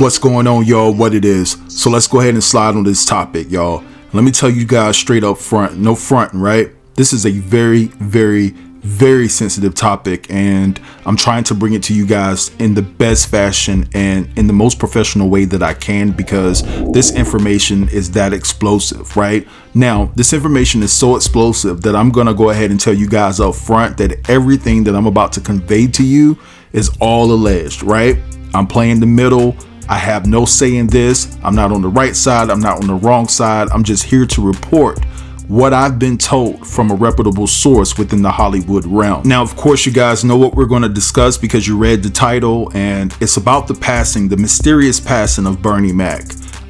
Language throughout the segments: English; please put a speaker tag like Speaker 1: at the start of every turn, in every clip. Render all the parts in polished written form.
Speaker 1: What's going on, y'all? What it is. So let's go ahead and slide on this topic, y'all. Let me tell you guys straight up front, no fronting, right? This is a very, very, very sensitive topic, and I'm trying to bring it to you guys in the best fashion and in the most professional way that I can, because this information is that explosive, right? Now, this information is so explosive that I'm gonna go ahead and tell you guys up front that everything that I'm about to convey to you is all alleged, right? I'm playing the middle. I have no say in this. I'm not on the right side. I'm not on the wrong side. I'm just here to report what I've been told from a reputable source within the Hollywood realm. Now, of course, you guys know what we're going to discuss because you read the title, and it's about the mysterious passing of Bernie Mac.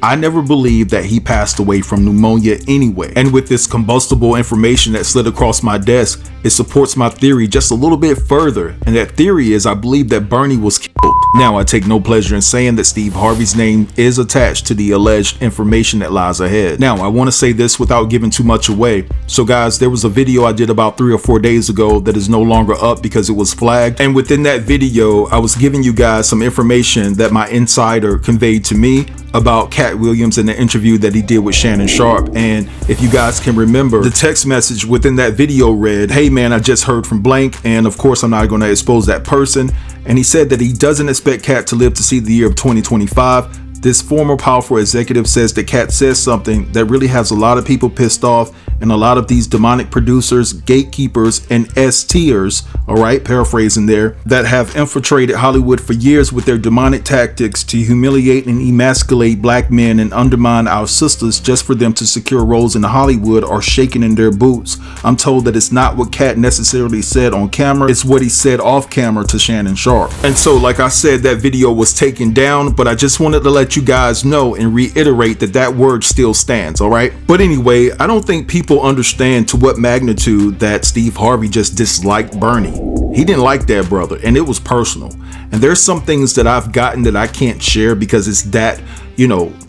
Speaker 1: I never believed that he passed away from pneumonia anyway. And with this combustible information that slid across my desk, it supports my theory just a little bit further. And that theory is I believe that Bernie was killed. Now, I take no pleasure in saying that Steve Harvey's name is attached to the alleged information that lies ahead. Now, I want to say this without giving too much away. So guys, there was a video I did about 3 or 4 days ago that is no longer up because it was flagged. And within that video, I was giving you guys some information that my insider conveyed to me about Katt Williams in the interview that he did with Shannon Sharpe. And if you guys can remember, the text message within that video read, "Hey man, I just heard from blank," and of course I'm not going to expose that person. And he said that he doesn't expect Katt to live to see the year of 2025. This former powerful executive says that Katt says something that really has a lot of people pissed off, and a lot of these demonic producers, gatekeepers, and S-tiers, all right, paraphrasing there, that have infiltrated Hollywood for years with their demonic tactics to humiliate and emasculate black men and undermine our sisters just for them to secure roles in Hollywood, are shaking in their boots. I'm told that it's not what Katt necessarily said on camera, it's what he said off camera to Shannon Sharpe. And so, like I said, that video was taken down, but I just wanted to let you guys know and reiterate that that word still stands, all right? But anyway, I don't think people understand to what magnitude that Steve Harvey just disliked Bernie. He didn't like that brother, and it was personal. And there's some things that I've gotten that I can't share because it's that,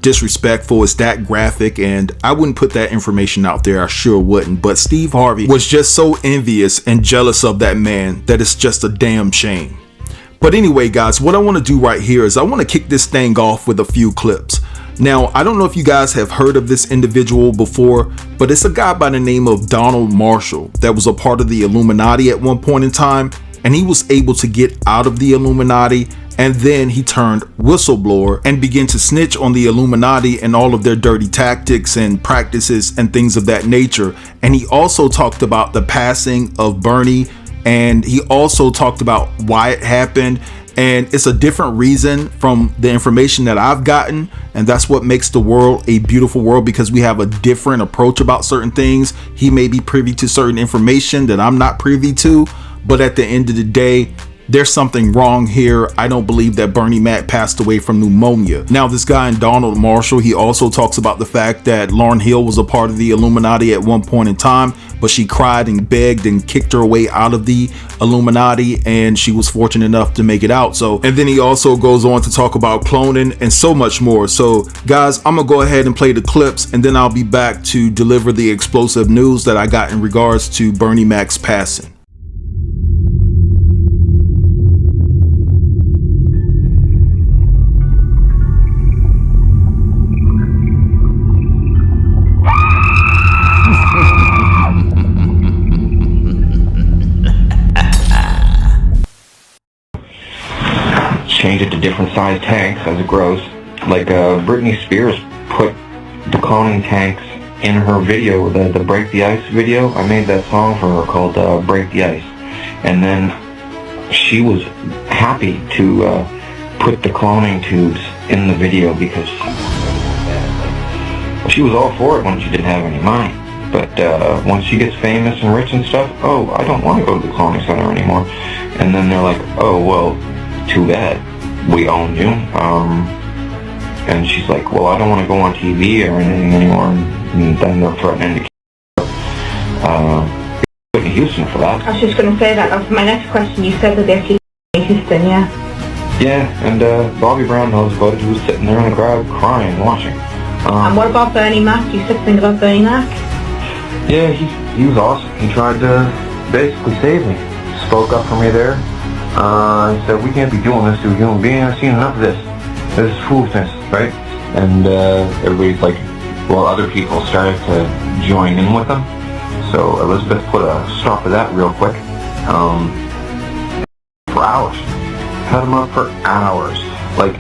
Speaker 1: disrespectful, it's that graphic, and I wouldn't put that information out there. I sure wouldn't. But Steve Harvey was just so envious and jealous of that man that it's just a damn shame. But anyway, guys, what I want to do right here is I want to kick this thing off with a few clips. Now, I don't know if you guys have heard of this individual before, but it's a guy by the name of Donald Marshall that was a part of the Illuminati at one point in time, and he was able to get out of the Illuminati, and then he turned whistleblower and began to snitch on the Illuminati and all of their dirty tactics and practices and things of that nature. And he also talked about the passing of Bernie, and he also talked about why it happened, and it's a different reason from the information that I've gotten, and that's what makes the world a beautiful world, because we have a different approach about certain things. He may be privy to certain information that I'm not privy to, but at the end of the day, there's something wrong here. I don't believe that Bernie Mac passed away from pneumonia. Now, this guy in Donald Marshall, he also talks about the fact that Lauryn Hill was a part of the Illuminati at one point in time, but she cried and begged and kicked her way out of the Illuminati, and she was fortunate enough to make it out. So, and then he also goes on to talk about cloning and so much more. So guys, I'm gonna go ahead and play the clips, and then I'll be back to deliver the explosive news that I got in regards to Bernie Mac's passing.
Speaker 2: Change it to different size tanks as it grows. Like Britney Spears put the cloning tanks in her video, the Break the Ice video. I made that song for her called Break the Ice. And then she was happy to put the cloning tubes in the video because she was all for it when she didn't have any money. But once she gets famous and rich and stuff, oh, I don't want to go to the cloning center anymore. And then they're like, oh, well, too bad. We own you. And she's like, well, I don't want to go on TV or anything anymore. And then they're threatening to put in Houston for that.
Speaker 3: I was just going to say that. That was my next question. You said that they're keeping in Houston, yeah?
Speaker 2: Yeah, and Bobby Brown knows about it. He was sitting there in the crowd crying, watching.
Speaker 3: And what about Bernie Mac? You said something about Bernie Mac?
Speaker 2: Yeah, he was awesome. He tried to basically save me. Spoke up for me there. He said, we can't be doing this to a human being. I've seen enough of this. this is foolishness, right? And everybody's like, well, other people started to join in with them. So Elizabeth put a stop to that real quick. For hours. Cut them up for hours. Like,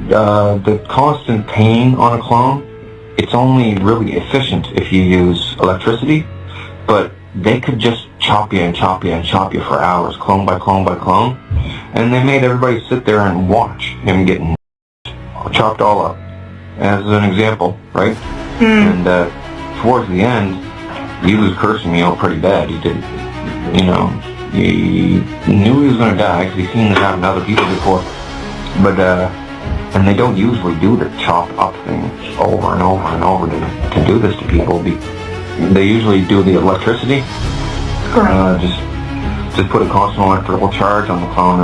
Speaker 2: the constant pain on a clone, it's only really efficient if you use electricity, but they could just chop you and chop you and chop you for hours, clone by clone by clone, and they made everybody sit there and watch him getting chopped all up, as an example, right? And towards the end, he was cursing me out pretty bad. He did, you know, he knew he was going to die because he's seen this happen to other people before, but and they don't usually do the chop up thing over and over and over to do this to people. They usually do the electricity. Just put a constant electrical charge on the clone.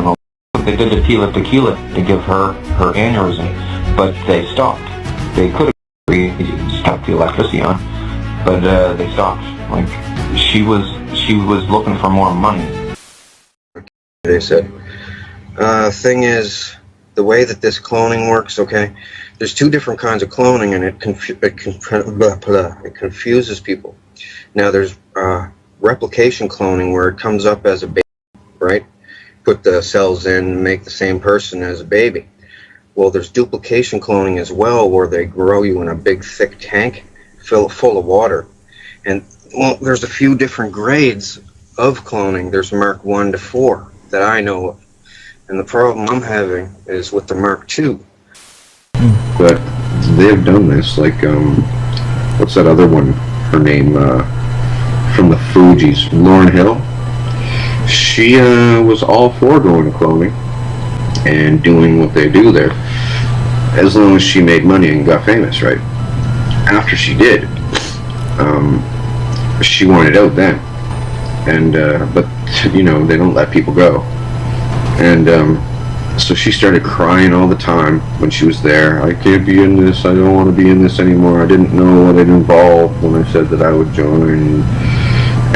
Speaker 2: And they did the tequila to give her aneurysm, but they stopped. They could have stuck the electricity on, but they stopped. Like, she was looking for more money.
Speaker 4: They said. Thing is, the way that this cloning works, okay, there's two different kinds of cloning, and it confuses people. Now, there's replication cloning, where it comes up as a baby, right? Put the cells in, make the same person as a baby. Well, there's duplication cloning as well, where they grow you in a big, thick tank full of water. And, well, there's a few different grades of cloning. There's Mark 1 to 4 that I know of. And the problem I'm having is with the Mark II.
Speaker 5: But they've done this, like, what's that other one? Her name, from the Fugees, Lauryn Hill. She was all for going cloning and doing what they do there, as long as she made money and got famous, right? After she did, she wanted out then. And, but, you know, they don't let people go. And so she started crying all the time when she was there. I can't be in this. I don't want to be in this anymore. I didn't know what it involved when I said that I would join.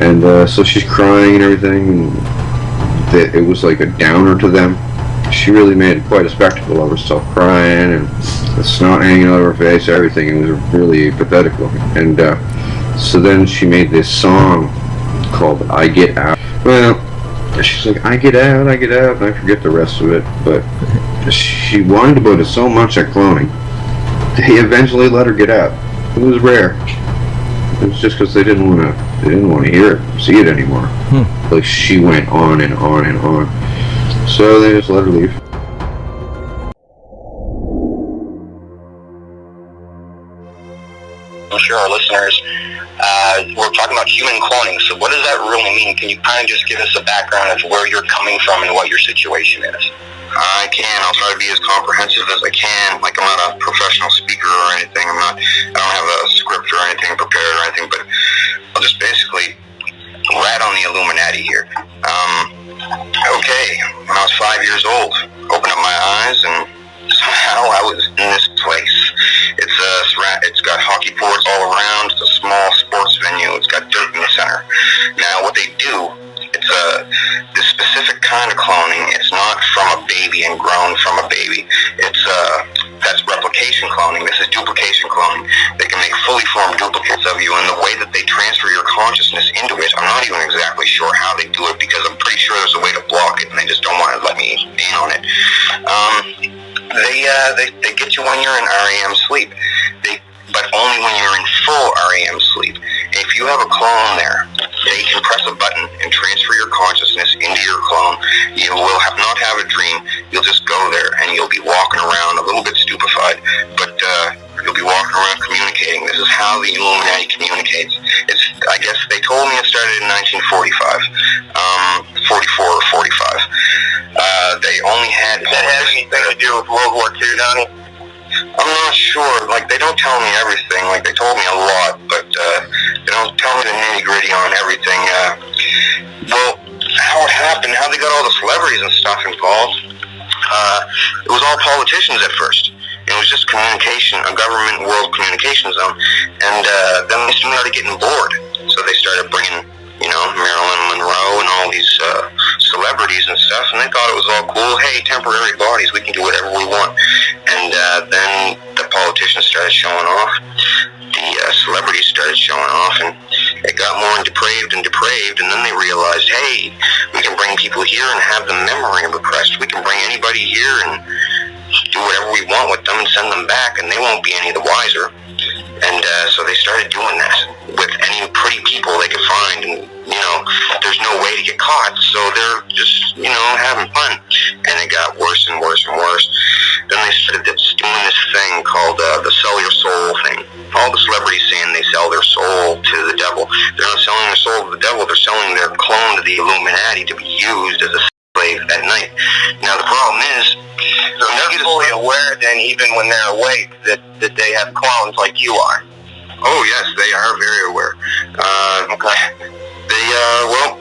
Speaker 5: And so she's crying and everything. And it was like a downer to them. She really made quite a spectacle of herself, crying and the snot hanging out of her face, everything. It was really pathetic looking. And so then she made this song called I Get Out. Well, she's like, I get out, and I forget the rest of it, but she whined about it so much at cloning, they eventually let her get out. It was rare. It was just because they didn't want to hear it, see it anymore. Like, she went on and on and on. So they just let her leave.
Speaker 6: I'm sure our listeners, we're talking about human cloning, so what does that really mean? Can you kind of just give us a background of where you're coming from and what your situation is?
Speaker 7: I can. I'll try to be as comprehensive as I can. Like, I'm not a professional speaker or anything. I don't have a script or anything prepared or anything, but I'll just basically rat on the Illuminati here. Okay, when I was 5 years old, opened up my eyes and somehow I was in this place. It's got hockey boards all around. It's a small sports venue. It's got dirt in the center. Now, what they do, it's this specific kind of cloning. It's not from a baby and grown from a baby. That's replication cloning. This is duplication cloning. They can make fully formed duplicates of you, and the way that they transfer your consciousness into it, I'm not even exactly sure how they do it, because I'm pretty sure there's a way to block it, and they just don't want to let me in on it. They get you when you're in REM sleep, but only when you're in full REM sleep. If you have a clone there, they can press a button and transfer your consciousnness into your clone. You will not have a dream. You'll just go there and you'll be walking around a little bit stupefied, but you'll be walking around communicating. This is how the Illuminati communicates. I guess they told me it started in 1945, 44 or 45. They only had...
Speaker 6: Does that have anything to do with World War II, Donnie?
Speaker 7: I'm not sure. Like, they don't tell me everything. Like, they told me a lot, but they don't tell me the nitty-gritty on everything. Well, how it happened, how they got all the celebrities and stuff involved, it was all politicians at first. It was just communication, a government world communication zone. And then they started getting bored. So they started bringing, Marilyn Monroe and all these celebrities and stuff, and they thought it was all cool. Hey, temporary bodies, we can do whatever we want. And then the politicians started showing off. The celebrities started showing off, and it got more depraved, and then they realized, hey, we can bring people here and have them memory repressed. We can bring anybody here and do whatever we want with them and send them back, and they won't be any the wiser. And so they started doing that with any pretty people they could find, and there's no way to get caught, so they're just having fun. And it got worse and worse and worse. Then they started doing this thing called the sell your soul thing. All the celebrities saying they sell their soul to the devil. They're not selling their soul to the devil, they're selling their clone to the Illuminati to be used as a slave at night. Now the problem is, so they're fully aware then, even when they're awake, that they have clones like you are. Oh yes, they are very aware. Okay. Well,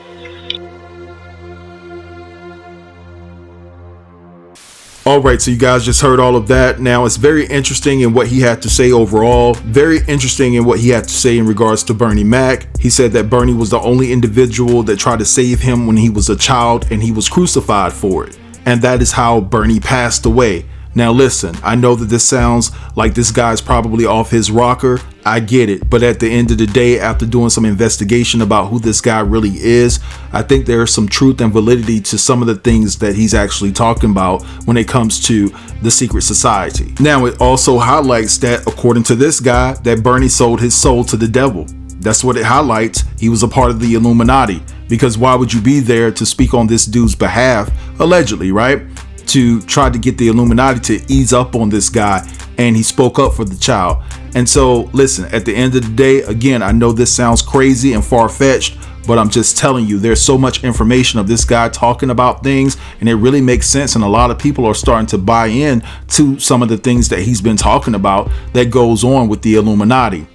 Speaker 1: all right, so you guys just heard all of that. Now, it's very interesting in what he had to say overall. Very interesting in what he had to say in regards to Bernie Mac. He said that Bernie was the only individual that tried to save him when he was a child, and he was crucified for it. And that is how Bernie passed away. Now listen, I know that this sounds like this guy's probably off his rocker. I get it. But at the end of the day, after doing some investigation about who this guy really is, I think there's some truth and validity to some of the things that he's actually talking about when it comes to the secret society. Now, it also highlights that, according to this guy, that Bernie sold his soul to the devil. That's what it highlights. He was a part of the Illuminati. Because why would you be there to speak on this dude's behalf, allegedly, right? To try to get the Illuminati to ease up on this guy, and he spoke up for the child. And so listen, at the end of the day, again, I know this sounds crazy and far-fetched, but I'm just telling you, there's so much information of this guy talking about things, and it really makes sense, and a lot of people are starting to buy in to some of the things that he's been talking about that goes on with the Illuminati.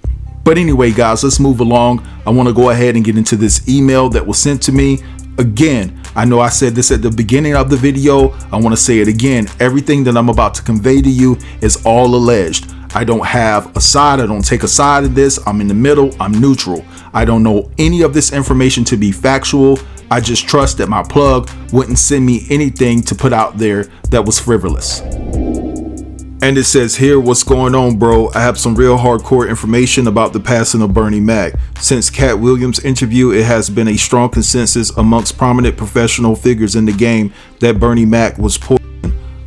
Speaker 1: But anyway, guys, let's move along. I want to go ahead and get into this email that was sent to me. Again, I know I said this at the beginning of the video. I want to say it again. Everything that I'm about to convey to you is all alleged. I don't have a side. I don't take a side in this. I'm in the middle. I'm neutral. I don't know any of this information to be factual. I just trust that my plug wouldn't send me anything to put out there that was frivolous. And it says here, what's going on, bro? I have some real hardcore information about the passing of Bernie Mac. Since Katt Williams' interview, it has been a strong consensus amongst prominent professional figures in the game that Bernie Mac was poisoned.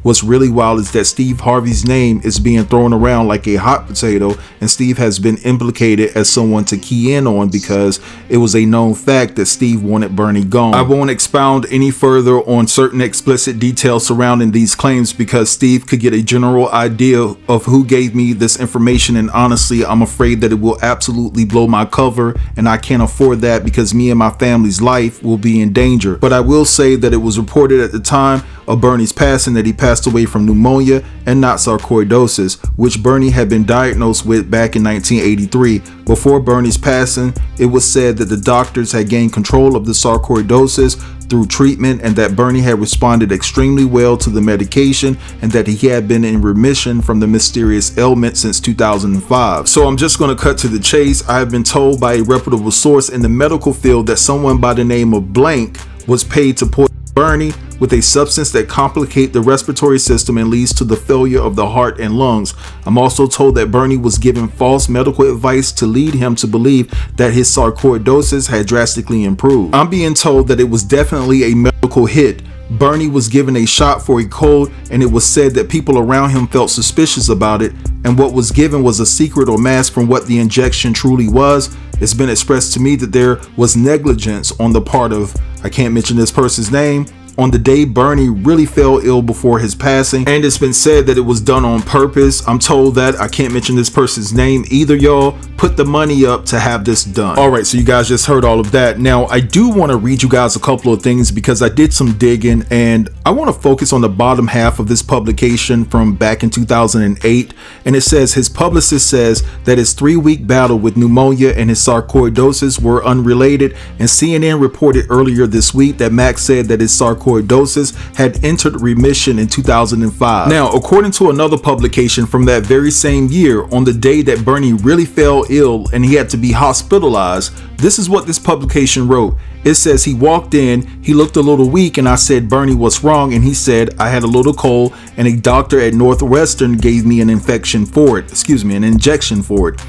Speaker 1: What's really wild is that Steve Harvey's name is being thrown around like a hot potato, and Steve has been implicated as someone to key in on because it was a known fact that Steve wanted Bernie gone. I won't expound any further on certain explicit details surrounding these claims because Steve could get a general idea of who gave me this information, and honestly, I'm afraid that it will absolutely blow my cover, and I can't afford that because me and my family's life will be in danger. But I will say that it was reported at the time of Bernie's passing that he passed away from pneumonia and not sarcoidosis, which Bernie had been diagnosed with back in 1983. Before Bernie's passing, it was said that the doctors had gained control of the sarcoidosis through treatment, and that Bernie had responded extremely well to the medication, and that he had been in remission from the mysterious ailment since 2005. So I'm just going to cut to the chase. I have been told by a reputable source in the medical field that someone by the name of Blank was paid to poison Bernie with a substance that complicates the respiratory system and leads to the failure of the heart and lungs. I'm also told that Bernie was given false medical advice to lead him to believe that his sarcoidosis had drastically improved. I'm being told that it was definitely a medical hit. Bernie was given a shot for a cold, and it was said that people around him felt suspicious about it, and what was given was a secret or mask from what the injection truly was. It's been expressed to me that there was negligence on the part of, I can't mention this person's name, on the day Bernie really fell ill before his passing, and it's been said that it was done on purpose. I'm told that, I can't mention this person's name either, y'all. Put the money up to have this done. All right, so you guys just heard all of that. Now, I do want to read you guys a couple of things because I did some digging, and I want to focus on the bottom half of this publication from back in 2008, and it says his publicist says that his 3-week battle with pneumonia and his sarcoidosis were unrelated, and CNN reported earlier this week that Mac said that his sarcoidosis sarcoidosis had entered remission in 2005. Now, according to another publication from that very same year, on the day that Bernie really fell ill and he had to be hospitalized, this is what this publication wrote. It says he walked in, he looked a little weak, and I said, Bernie, what's wrong? And he said, I had a little cold and a doctor at Northwestern gave me an injection for it.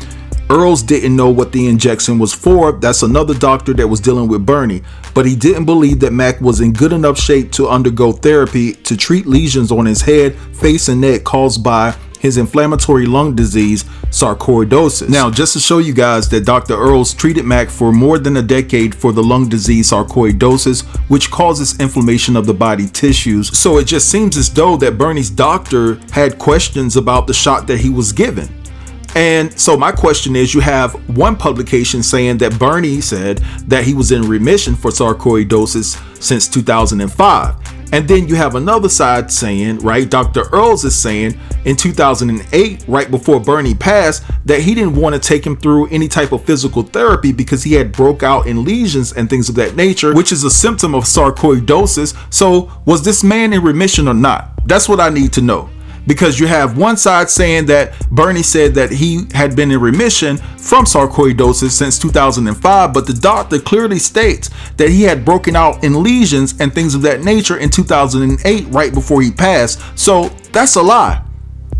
Speaker 1: Earls didn't know what the injection was for. That's another doctor that was dealing with Bernie, but he didn't believe that Mac was in good enough shape to undergo therapy to treat lesions on his head, face, and neck caused by his inflammatory lung disease, sarcoidosis. Now, just to show you guys that Dr. Earls treated Mac for more than a decade for the lung disease sarcoidosis, which causes inflammation of the body tissues. So it just seems as though that Bernie's doctor had questions about the shot that he was given. And so my question is, you have one publication saying that Bernie said that he was in remission for sarcoidosis since 2005. And then you have another side saying, right, Dr. Earls is saying in 2008, right before Bernie passed, that he didn't want to take him through any type of physical therapy because he had broke out in lesions and things of that nature, which is a symptom of sarcoidosis. So was this man in remission or not? That's what I need to know. Because you have one side saying that Bernie said that he had been in remission from sarcoidosis since 2005, but the doctor clearly states that he had broken out in lesions and things of that nature in 2008, right before he passed. So that's a lie.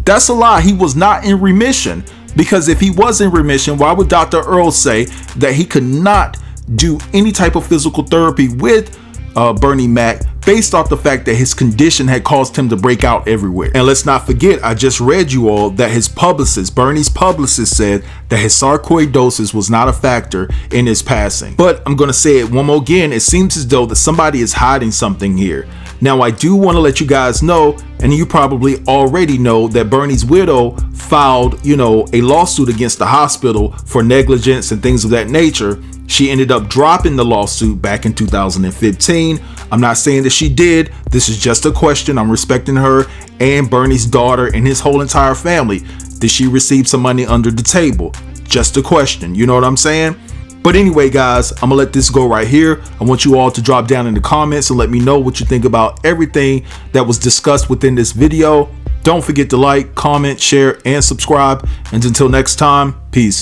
Speaker 1: That's a lie. He was not in remission, because if he was in remission, why would Dr. Earls say that he could not do any type of physical therapy with Bernie Mac based off the fact that his condition had caused him to break out everywhere? And let's not forget, I just read you all that his publicist, Bernie's publicist, said that his sarcoidosis was not a factor in his passing. But I'm going to say it one more again. It seems as though that somebody is hiding something here. Now, I do want to let you guys know, and you probably already know, that Bernie's widow filed, a lawsuit against the hospital for negligence and things of that nature. She ended up dropping the lawsuit back in 2015. I'm not saying that she did. This is just a question. I'm respecting her and Bernie's daughter and his whole entire family. Did she receive some money under the table? Just a question. You know what I'm saying? But anyway, guys, I'm gonna let this go right here. I want you all to drop down in the comments and let me know what you think about everything that was discussed within this video. Don't forget to like, comment, share, and subscribe. And until next time, peace.